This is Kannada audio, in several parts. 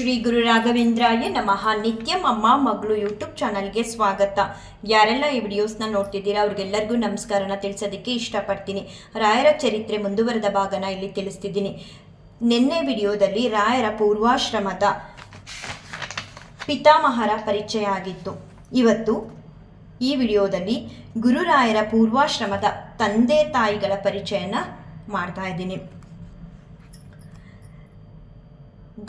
ಶ್ರೀ ಗುರು ರಾಘವೇಂದ್ರಾಯ ನಮಃ. ನಿತ್ಯಂ ಅಮ್ಮ ಮಗಳು ಯೂಟ್ಯೂಬ್ ಚಾನಲ್ಗೆ ಸ್ವಾಗತ. ಯಾರೆಲ್ಲ ಈ ವಿಡಿಯೋಸ್ನ ನೋಡ್ತಿದ್ದೀರಾ ಅವ್ರಿಗೆಲ್ಲರಿಗೂ ನಮಸ್ಕಾರನ ತಿಳಿಸೋದಕ್ಕೆ ಇಷ್ಟಪಡ್ತೀನಿ. ರಾಯರ ಚರಿತ್ರೆ ಮುಂದುವರೆದ ಭಾಗನ ಇಲ್ಲಿ ತಿಳಿಸ್ತಿದ್ದೀನಿ. ನಿನ್ನೆ ವಿಡಿಯೋದಲ್ಲಿ ರಾಯರ ಪೂರ್ವಾಶ್ರಮದ ಪಿತಾಮಹರ ಪರಿಚಯ ಆಗಿತ್ತು. ಇವತ್ತು ಈ ವಿಡಿಯೋದಲ್ಲಿ ಗುರುರಾಯರ ಪೂರ್ವಾಶ್ರಮದ ತಂದೆ ತಾಯಿಗಳ ಪರಿಚಯನ ಮಾಡ್ತಾ ಇದ್ದೀನಿ.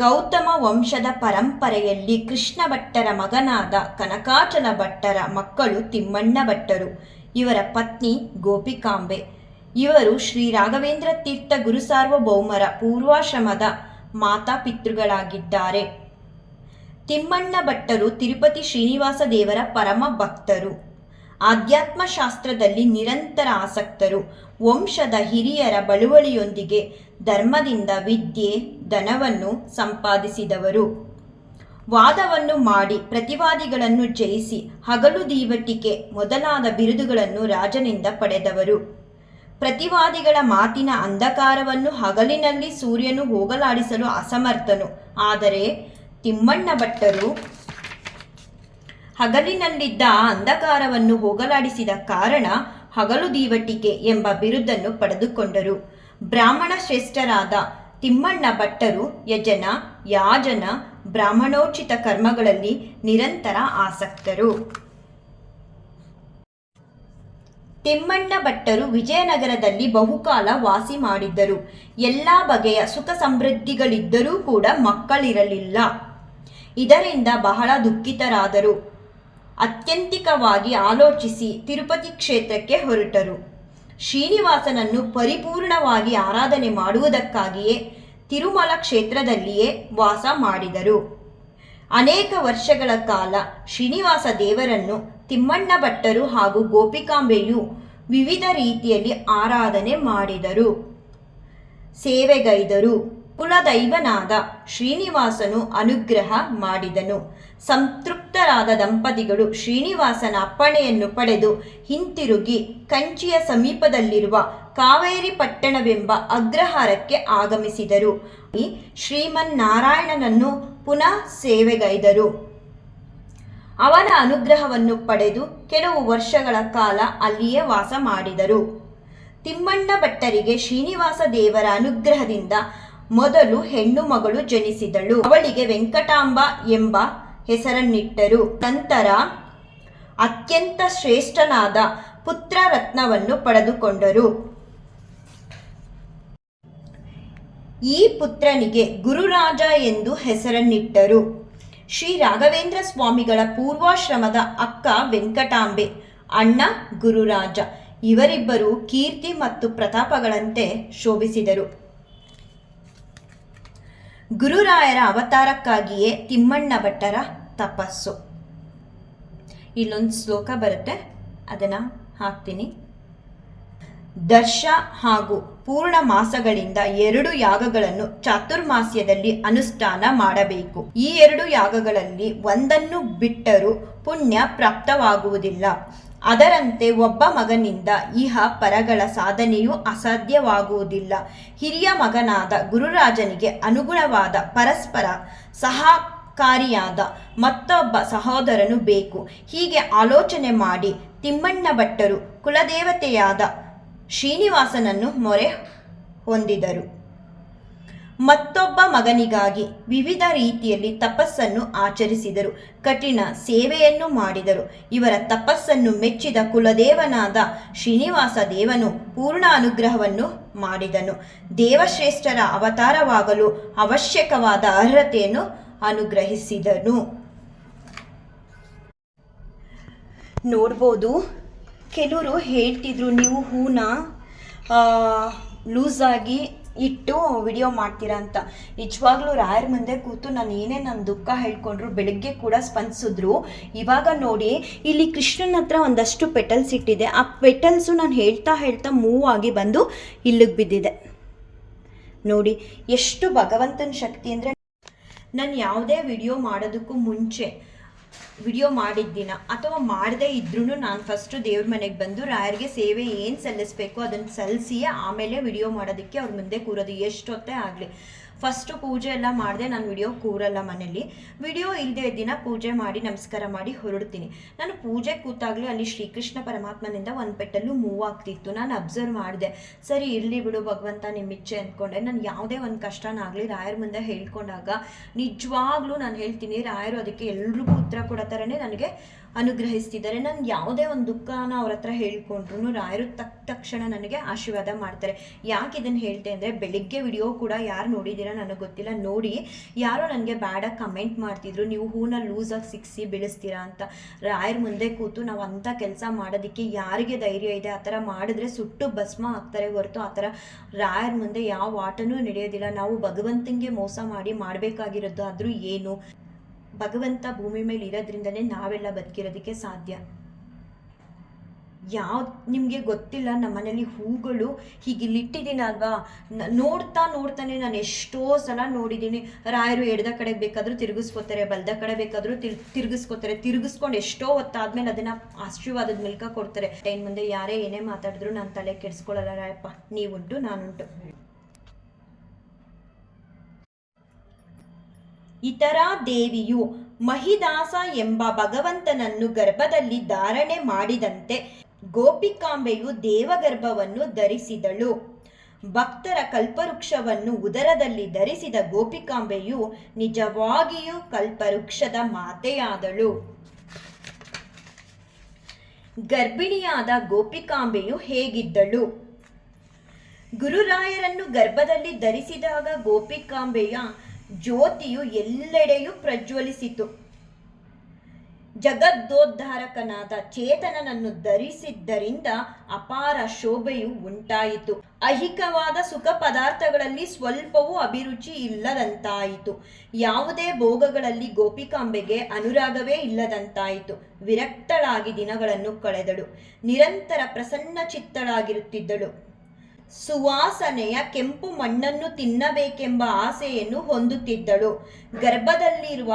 ಗೌತಮ ವಂಶದ ಪರಂಪರೆಯಲ್ಲಿ ಕೃಷ್ಣ ಭಟ್ಟರ ಮಗನಾದ ಕನಕಾಚಲ ಭಟ್ಟರ ಮಕ್ಕಳು ತಿಮ್ಮಣ್ಣ ಭಟ್ಟರು, ಇವರ ಪತ್ನಿ ಗೋಪಿಕಾಂಬೆ. ಇವರು ಶ್ರೀ ರಾಘವೇಂದ್ರ ತೀರ್ಥ ಗುರುಸಾರ್ವಭೌಮರ ಪೂರ್ವಾಶ್ರಮದ ಮಾತಾಪಿತೃಗಳಾಗಿದ್ದಾರೆ. ತಿಮ್ಮಣ್ಣ ಭಟ್ಟರು ತಿರುಪತಿ ಶ್ರೀನಿವಾಸ ದೇವರ ಪರಮ ಭಕ್ತರು, ಆಧ್ಯಾತ್ಮಶಾಸ್ತ್ರದಲ್ಲಿ ನಿರಂತರ ಆಸಕ್ತರು. ವಂಶದ ಹಿರಿಯರ ಬಳುವಳಿಯೊಂದಿಗೆ ಧರ್ಮದಿಂದ ವಿದ್ಯೆ ಧನವನ್ನು ಸಂಪಾದಿಸಿದವರು. ವಾದವನ್ನು ಮಾಡಿ ಪ್ರತಿವಾದಿಗಳನ್ನು ಜಯಿಸಿ ಹಗಲು ದೀವಟಿಕೆ ಮೊದಲಾದ ಬಿರುದುಗಳನ್ನು ರಾಜನಿಂದ ಪಡೆದವರು. ಪ್ರತಿವಾದಿಗಳ ಮಾತಿನ ಅಂಧಕಾರವನ್ನು ಹಗಲಿನಲ್ಲಿ ಸೂರ್ಯನು ಹೋಗಲಾಡಿಸಲು ಅಸಮರ್ಥನು. ಆದರೆ ತಿಮ್ಮಣ್ಣ ಭಟ್ಟರು ಹಗಲಿನಲ್ಲಿದ್ದ ಆ ಅಂಧಕಾರವನ್ನು ಹೋಗಲಾಡಿಸಿದ ಕಾರಣ ಹಗಲು ದೀವಟಿಕೆ ಎಂಬ ಬಿರುದನ್ನು ಪಡೆದುಕೊಂಡರು. ಬ್ರಾಹ್ಮಣ ಶ್ರೇಷ್ಠರಾದ ತಿಮ್ಮಣ್ಣ ಭಟ್ಟರು ಯಜನ ಯಾಜನ ಬ್ರಾಹ್ಮಣೋಚಿತ ಕರ್ಮಗಳಲ್ಲಿ ನಿರಂತರ ಆಸಕ್ತರು. ತಿಮ್ಮಣ್ಣ ಭಟ್ಟರು ವಿಜಯನಗರದಲ್ಲಿ ಬಹುಕಾಲ ವಾಸಿ ಮಾಡಿದ್ದರು. ಎಲ್ಲ ಬಗೆಯ ಸುಖ ಸಮೃದ್ಧಿಗಳಿದ್ದರೂ ಕೂಡ ಮಕ್ಕಳಿರಲಿಲ್ಲ. ಇದರಿಂದ ಬಹಳ ದುಃಖಿತರಾದರು. ಅತ್ಯಂತಿಕವಾಗಿ ಆಲೋಚಿಸಿ ತಿರುಪತಿ ಕ್ಷೇತ್ರಕ್ಕೆ ಹೊರಟರು. ಶ್ರೀನಿವಾಸನನ್ನು ಪರಿಪೂರ್ಣವಾಗಿ ಆರಾಧನೆ ಮಾಡುವುದಕ್ಕಾಗಿಯೇ ತಿರುಮಲ ಕ್ಷೇತ್ರದಲ್ಲಿಯೇ ವಾಸ ಮಾಡಿದರು. ಅನೇಕ ವರ್ಷಗಳ ಕಾಲ ಶ್ರೀನಿವಾಸ ದೇವರನ್ನು ತಿಮ್ಮಣ್ಣ ಭಟ್ಟರು ಹಾಗೂ ಗೋಪಿಕಾಂಬೆಯು ವಿವಿಧ ರೀತಿಯಲ್ಲಿ ಆರಾಧನೆ ಮಾಡಿದರು, ಸೇವೆಗೈದರು. ಕುಲದೈವನಾದ ಶ್ರೀನಿವಾಸನು ಅನುಗ್ರಹ ಮಾಡಿದನು. ಸಂತೃಪ್ತರಾದ ದಂಪತಿಗಳು ಶ್ರೀನಿವಾಸನ ಅಪ್ಪಣೆಯನ್ನು ಪಡೆದು ಹಿಂತಿರುಗಿ ಕಂಚಿಯ ಸಮೀಪದಲ್ಲಿರುವ ಕಾವೇರಿ ಪಟ್ಟಣವೆಂಬ ಅಗ್ರಹಾರಕ್ಕೆ ಆಗಮಿಸಿದರು. ಶ್ರೀಮನ್ನಾರಾಯಣನನ್ನು ಪುನಃ ಸೇವೆಗೈದರು. ಅವನ ಅನುಗ್ರಹವನ್ನು ಪಡೆದು ಕೆಲವು ವರ್ಷಗಳ ಕಾಲ ಅಲ್ಲಿಯೇ ವಾಸ ಮಾಡಿದರು. ತಿಮ್ಮಣ್ಣ ಭಟ್ಟರಿಗೆ ಶ್ರೀನಿವಾಸ ದೇವರ ಅನುಗ್ರಹದಿಂದ ಮೊದಲು ಹೆಣ್ಣು ಮಗಳು ಜನಿಸಿದಳು. ಅವಳಿಗೆ ವೆಂಕಟಾಂಬ ಎಂಬ ಹೆಸರನ್ನಿಟ್ಟರು. ನಂತರ ಅತ್ಯಂತ ಶ್ರೇಷ್ಠನಾದ ಪುತ್ರ ರತ್ನವನ್ನು ಪಡೆದುಕೊಂಡರು. ಈ ಪುತ್ರನಿಗೆ ಗುರುರಾಜ ಎಂದು ಹೆಸರನ್ನಿಟ್ಟರು. ಶ್ರೀ ರಾಘವೇಂದ್ರ ಸ್ವಾಮಿಗಳ ಪೂರ್ವಾಶ್ರಮದ ಅಕ್ಕ ವೆಂಕಟಾಂಬೆ, ಅಣ್ಣ ಗುರುರಾಜ, ಇವರಿಬ್ಬರು ಕೀರ್ತಿ ಮತ್ತು ಪ್ರತಾಪಗಳಂತೆ ಶೋಭಿಸಿದರು. ಗುರುರಾಯರ ಅವತಾರಕ್ಕಾಗಿಯೇ ತಿಮ್ಮಣ್ಣ ಭಟ್ಟರ ತಪಸ್ಸು. ಇಲ್ಲೊಂದು ಶ್ಲೋಕ ಬರುತ್ತೆ, ಅದನ್ನು ಹಾಕ್ತೀನಿ. ದರ್ಶ ಹಾಗೂ ಪೂರ್ಣ ಮಾಸಗಳಿಂದ 2 ಯಾಗಗಳನ್ನು ಚಾತುರ್ಮಾಸ್ಯದಲ್ಲಿ ಅನುಷ್ಠಾನ ಮಾಡಬೇಕು. ಈ 2 ಯಾಗಗಳಲ್ಲಿ ಒಂದನ್ನು ಬಿಟ್ಟರೂ ಪುಣ್ಯ ಪ್ರಾಪ್ತವಾಗುವುದಿಲ್ಲ. ಅದರಂತೆ ಒಬ್ಬ ಮಗನಿಂದ ಇಹ ಪರಗಳ ಸಾಧನೆಯೂ ಅಸಾಧ್ಯವಾಗುವುದಿಲ್ಲ. ಹಿರಿಯ ಮಗನಾದ ಗುರುರಾಜನಿಗೆ ಅನುಗುಣವಾದ ಪರಸ್ಪರ ಸಹಕಾರಿಯಾದ ಮತ್ತೊಬ್ಬ ಸಹೋದರನು ಬೇಕು. ಹೀಗೆ ಆಲೋಚನೆ ಮಾಡಿ ತಿಮ್ಮಣ್ಣ ಭಟ್ಟರು ಕುಲದೇವತೆಯಾದ ಶ್ರೀನಿವಾಸನನ್ನು ಮೊರೆ ಹೊಂದಿದರು. ಮತ್ತೊಬ್ಬ ಮಗನಿಗಾಗಿ ವಿವಿಧ ರೀತಿಯಲ್ಲಿ ತಪಸ್ಸನ್ನು ಆಚರಿಸಿದರು, ಕಠಿಣ ಸೇವೆಯನ್ನು ಮಾಡಿದರು. ಇವರ ತಪಸ್ಸನ್ನು ಮೆಚ್ಚಿದ ಕುಲದೇವನಾದ ಶ್ರೀನಿವಾಸ ದೇವನು ಪೂರ್ಣ ಅನುಗ್ರಹವನ್ನು ಮಾಡಿದನು. ದೇವಶ್ರೇಷ್ಠರ ಅವತಾರವಾಗಲು ಅವಶ್ಯಕವಾದ ಅರ್ಹತೆಯನ್ನು ಅನುಗ್ರಹಿಸಿದನು. ನೋಡ್ಬೋದು, ಕೆಲವರು ಹೇಳ್ತಿದ್ರು ನೀವು ಹೂನ ಲೂಸಾಗಿ ಇಟ್ಟು ವಿಡಿಯೋ ಮಾಡ್ತೀರಾ ಅಂತ. ನಿಜವಾಗ್ಲೂ ರಾಯರ ಮುಂದೆ ಕೂತು ನಾನು ಏನೇ ನನ್ನ ದುಃಖ ಹೇಳ್ಕೊಂಡ್ರು ಬೆಳಗ್ಗೆ ಕೂಡ ಸ್ಪಂದಿಸಿದ್ರು. ಇವಾಗ ನೋಡಿ, ಇಲ್ಲಿ ಕೃಷ್ಣನ ಹತ್ರ ಒಂದಷ್ಟು ಪೆಟಲ್ಸ್ ಇಟ್ಟಿದೆ. ಆ ಪೆಟಲ್ಸು ನಾನು ಹೇಳ್ತಾ ಮೂವ್ ಆಗಿ ಬಂದು ಇಲ್ಲಿಗೆ ಬಿದ್ದಿದೆ. ನೋಡಿ ಎಷ್ಟು ಭಗವಂತನ ಶಕ್ತಿ ಅಂದರೆ, ನಾನು ಯಾವುದೇ ವಿಡಿಯೋ ಮಾಡೋದಕ್ಕೂ ಮುಂಚೆ ವಿಡಿಯೋ ಮಾಡಿದ್ದಿನ ಅಥವಾ ಮಾಡದೇ ಇದ್ರೂ ನಾನು ಫಸ್ಟು ದೇವ್ರ ಮನೆಗೆ ಬಂದು ರಾಯರಿಗೆ ಸೇವೆ ಏನು ಸಲ್ಲಿಸಬೇಕು ಅದನ್ನು ಸಲ್ಲಿಸಿ ಆಮೇಲೆ ವಿಡಿಯೋ ಮಾಡೋದಕ್ಕೆ ಅವ್ರ ಮುಂದೆ ಕೂರೋದು, ಎಷ್ಟೊತ್ತೇ ಆಗಲಿ. ಫಸ್ಟು ಪೂಜೆ ಎಲ್ಲ ಮಾಡಿದೆ. ನಾನು ವಿಡಿಯೋ ಕೂರಲ್ಲ ಮನೇಲಿ, ವಿಡಿಯೋ ಇಲ್ಲದೆ ದಿನ ಪೂಜೆ ಮಾಡಿ ನಮಸ್ಕಾರ ಮಾಡಿ ಹೊರಡ್ತೀನಿ. ನಾನು ಪೂಜೆ ಕೂತಾಗಲೇ ಅಲ್ಲಿ ಶ್ರೀಕೃಷ್ಣ ಪರಮಾತ್ಮನಿಂದ ಒಂದು ಪೆಟ್ಟಲ್ಲೂ ಮೂವ್ ಆಗ್ತಿತ್ತು. ನಾನು ಅಬ್ಸರ್ವ್ ಮಾಡಿದೆ, ಸರಿ ಇರಲಿ ಬಿಡು ಭಗವಂತ ನಿಮ್ಮ ಇಚ್ಛೆ ಅಂದ್ಕೊಂಡೆ. ನಾನು ಯಾವುದೇ ಒಂದು ಕಷ್ಟನಾಗಲಿ ರಾಯರ ಮುಂದೆ ಹೇಳ್ಕೊಂಡಾಗ ನಿಜವಾಗ್ಲೂ ನಾನು ಹೇಳ್ತೀನಿ, ರಾಯರು ಅದಕ್ಕೆ ಎಲ್ರಿಗೂ ಉತ್ತರ ಕೊಡೋ ಥರನೇ ನನಗೆ ಅನುಗ್ರಹಿಸ್ತಿದ್ದಾರೆ. ನಾನು ಯಾವುದೇ ಒಂದು ದುಃಖನ ಅವ್ರ ಹತ್ರ ಹೇಳ್ಕೊಂಡ್ರು ರಾಯರು ತಕ್ಷಣ ನನಗೆ ಆಶೀರ್ವಾದ ಮಾಡ್ತಾರೆ. ಯಾಕೆ ಇದನ್ನು ಹೇಳ್ತೆ ಅಂದರೆ, ಬೆಳಿಗ್ಗೆ ವಿಡಿಯೋ ಕೂಡ ಯಾರು ನೋಡಿದ್ದೀರಾ ನನಗೆ ಗೊತ್ತಿಲ್ಲ, ನೋಡಿ ಯಾರೋ ನನಗೆ ಬ್ಯಾಡಾಗಿ ಕಮೆಂಟ್ ಮಾಡ್ತಿದ್ರು, ನೀವು ಹೂನ ಲೂಸಾಗಿ ಸಿಕ್ಸಿ ಬೆಳೆಸ್ತೀರಾ ಅಂತ. ರಾಯರ ಮುಂದೆ ಕೂತು ನಾವು ಅಂಥ ಕೆಲಸ ಮಾಡೋದಕ್ಕೆ ಯಾರಿಗೆ ಧೈರ್ಯ ಇದೆ? ಆ ಥರ ಮಾಡಿದ್ರೆ ಸುಟ್ಟು ಭಸ್ಮ ಆಗ್ತಾರೆ ಹೊರತು ಆ ಥರ ರಾಯರ ಮುಂದೆ ಯಾವ ಆಟನೂ ನಡೆಯೋದಿಲ್ಲ. ನಾವು ಭಗವಂತನಿಗೆ ಮೋಸ ಮಾಡಿ ಮಾಡಬೇಕಾಗಿರೋದು ಆದರೂ ಏನು? ಭಗವಂತ ಭೂಮಿ ಮೇಲೆ ಇರೋದ್ರಿಂದಲೇ ನಾವೆಲ್ಲ ಬದುಕಿರೋದಕ್ಕೆ ಸಾಧ್ಯ. ನಿಮಗೆ ಗೊತ್ತಿಲ್ಲ, ನಮ್ಮ ಮನೇಲಿ ಹೂಗಳು ಹೀಗೆ ಇಲ್ಲಿಟ್ಟಿದ್ದೀನಲ್ವಾ, ನೋಡ್ತಾನೆ ನಾನು ಎಷ್ಟೋ ಸಲ ನೋಡಿದ್ದೀನಿ. ರಾಯರು ಎಡದ ಕಡೆಗೆ ಬೇಕಾದರೂ ತಿರುಗಿಸ್ಕೋತಾರೆ, ಬಲದ ಕಡೆ ಬೇಕಾದರೂ ತಿರುಗಿಸ್ಕೋತಾರೆ. ತಿರುಗಿಸ್ಕೊಂಡು ಎಷ್ಟೋ ಹೊತ್ತಾದ್ಮೇಲೆ ಅದನ್ನು ಆಶೀರ್ವಾದದ ಮೂಲಕ ಕೊಡ್ತಾರೆ. ಟೈಮ್ ಮುಂದೆ ಯಾರೇ ಏನೇ ಮಾತಾಡಿದ್ರು ನಾನು ತಲೆ ಕೆಡಿಸ್ಕೊಳ್ಳಲ್ಲ. ರಾಯಪ್ಪ ನೀವುಂಟು ನಾನುಂಟು. ಇತರ ದೇವಿಯು ಮಹಿದಾಸ ಎಂಬ ಭಗವಂತನನ್ನು ಗರ್ಭದಲ್ಲಿ ಧಾರಣೆ ಮಾಡಿದಂತೆ ಗೋಪಿಕಾಂಬೆಯು ದೇವಗರ್ಭವನ್ನು ಧರಿಸಿದಳು. ಭಕ್ತರ ಕಲ್ಪವೃಕ್ಷವನ್ನು ಉದರದಲ್ಲಿ ಧರಿಸಿದ ಗೋಪಿಕಾಂಬೆಯು ನಿಜವಾಗಿಯೂ ಕಲ್ಪವೃಕ್ಷದ ಮಾತೆಯಾದಳು. ಗರ್ಭಿಣಿಯಾದ ಗೋಪಿಕಾಂಬೆಯು ಹೇಗಿದ್ದಳು? ಗುರುರಾಯರನ್ನು ಗರ್ಭದಲ್ಲಿ ಧರಿಸಿದಾಗ ಗೋಪಿಕಾಂಬೆಯ ಜ್ಯೋತಿಯು ಎಲ್ಲೆಡೆಯೂ ಪ್ರಜ್ವಲಿಸಿತು. ಜಗದ್ದೋದ್ಧಾರಕನಾದ ಚೇತನನನ್ನು ಧರಿಸಿದ್ದರಿಂದ ಅಪಾರ ಶೋಭೆಯು ಉಂಟಾಯಿತು. ಐಹಿಕವಾದ ಸುಖ ಪದಾರ್ಥಗಳಲ್ಲಿ ಸ್ವಲ್ಪವೂ ಅಭಿರುಚಿ ಇಲ್ಲದಂತಾಯಿತು. ಯಾವುದೇ ಭೋಗಗಳಲ್ಲಿ ಗೋಪಿಕಾಂಬೆಗೆ ಅನುರಾಗವೇ ಇಲ್ಲದಂತಾಯಿತು. ವಿರಕ್ತಳಾಗಿ ದಿನಗಳನ್ನು ಕಳೆದಳು. ನಿರಂತರ ಪ್ರಸನ್ನ ಚಿತ್ತಳಾಗಿರುತ್ತಿದ್ದಳು. ಸುವಾಸನೆಯ ಕೆಂಪು ಮಣ್ಣನ್ನು ತಿನ್ನಬೇಕೆಂಬ ಆಸೆಯನ್ನು ಹೊಂದುತ್ತಿದ್ದಳು. ಗರ್ಭದಲ್ಲಿರುವ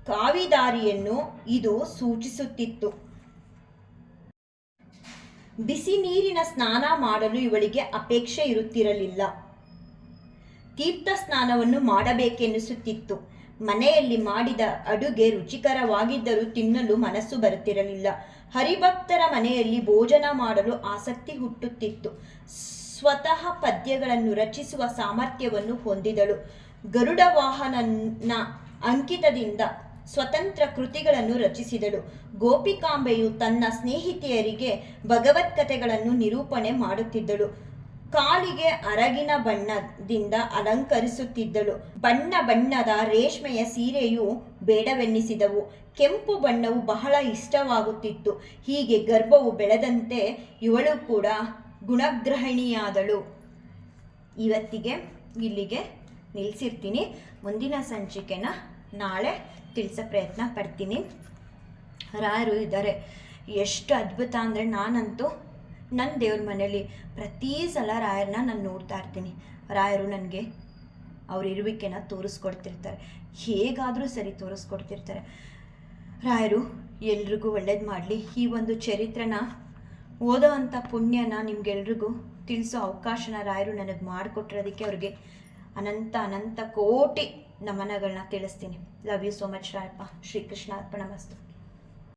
ಕಾವಿದಾರಿಯನ್ನು ಇದು ಸೂಚಿಸುತ್ತಿತ್ತು. ಬಿಸಿ ನೀರಿನ ಸ್ನಾನ ಮಾಡಲು ಇವಳಿಗೆ ಅಪೇಕ್ಷೆ ಇರುತ್ತಿರಲಿಲ್ಲ. ತೀರ್ಥ ಸ್ನಾನವನ್ನು ಮಾಡಬೇಕೆನಿಸುತ್ತಿತ್ತು. ಮನೆಯಲ್ಲಿ ಮಾಡಿದ ಅಡುಗೆ ರುಚಿಕರವಾಗಿದ್ದರೂ ತಿನ್ನಲು ಮನಸ್ಸು ಬರುತ್ತಿರಲಿಲ್ಲ. ಹರಿಭಕ್ತರ ಮನೆಯಲ್ಲಿ ಭೋಜನ ಮಾಡಲು ಆಸಕ್ತಿ ಹುಟ್ಟುತ್ತಿತ್ತು. ಸ್ವತಃ ಪದ್ಯಗಳನ್ನು ರಚಿಸುವ ಸಾಮರ್ಥ್ಯವನ್ನು ಹೊಂದಿದಳು. ಗರುಡ ವಾಹನನ ಅಂಕಿತದಿಂದ ಸ್ವತಂತ್ರ ಕೃತಿಗಳನ್ನು ರಚಿಸಿದಳು. ಗೋಪಿಕಾಂಬೆಯು ತನ್ನ ಸ್ನೇಹಿತೆಯರಿಗೆ ಭಗವತ್ಕಥೆಗಳನ್ನು ನಿರೂಪಣೆ ಮಾಡುತ್ತಿದ್ದಳು. ಕಾಲಿಗೆ ಅರಗಿನ ಬಣ್ಣದಿಂದ ಅಲಂಕರಿಸುತ್ತಿದ್ದಳು. ಬಣ್ಣ ಬಣ್ಣದ ರೇಷ್ಮೆಯ ಸೀರೆಯು ಬೇಡವೆನ್ನಿಸಿದವು. ಕೆಂಪು ಬಣ್ಣವು ಬಹಳ ಇಷ್ಟವಾಗುತ್ತಿತ್ತು. ಹೀಗೆ ಗರ್ಭವು ಬೆಳೆದಂತೆ ಇವಳು ಕೂಡ ಗುಣಗ್ರಹಿಣಿಯಾದಳು. ಇವತ್ತಿಗೆ ಇಲ್ಲಿಗೆ ನಿಲ್ಲಿಸಿರ್ತೀನಿ. ಮುಂದಿನ ಸಂಚಿಕೆನ ನಾಳೆ ತಿಳಿಸೋ ಪ್ರಯತ್ನ ಪಡ್ತೀನಿ. ರಾಯರು ಇದ್ದಾರೆ, ಎಷ್ಟು ಅದ್ಭುತ ಅಂದರೆ, ನಾನಂತೂ ನನ್ನ ದೇವ್ರ ಮನೇಲಿ ಪ್ರತಿ ಸಲ ರಾಯರನ್ನ ನಾನು ನೋಡ್ತಾ ಇರ್ತೀನಿ. ರಾಯರು ನನಗೆ ಅವ್ರ ಇರುವಿಕೆನ ತೋರಿಸ್ಕೊಡ್ತಿರ್ತಾರೆ, ಹೇಗಾದರೂ ಸರಿ ತೋರಿಸ್ಕೊಡ್ತಿರ್ತಾರೆ. ರಾಯರು ಎಲ್ರಿಗೂ ಒಳ್ಳೇದು ಮಾಡಲಿ. ಈ ಒಂದು ಚರಿತ್ರೆನ ಓದೋ ಅಂಥ ಪುಣ್ಯನ ನಿಮ್ಗೆಲ್ರಿಗೂ ತಿಳಿಸೋ ಅವಕಾಶನ ರಾಯರು ನನಗೆ ಮಾಡಿಕೊಟ್ಟಿರೋದಕ್ಕೆ ಅವ್ರಿಗೆ ಅನಂತ ಅನಂತ ಕೋಟಿ ನಮನಗಳನ್ನ ತಿಳಿಸ್ತೀನಿ. Love you so much Rayappa. ಶ್ರೀಕೃಷ್ಣ ಅರ್ಪಣಮಸ್ತು.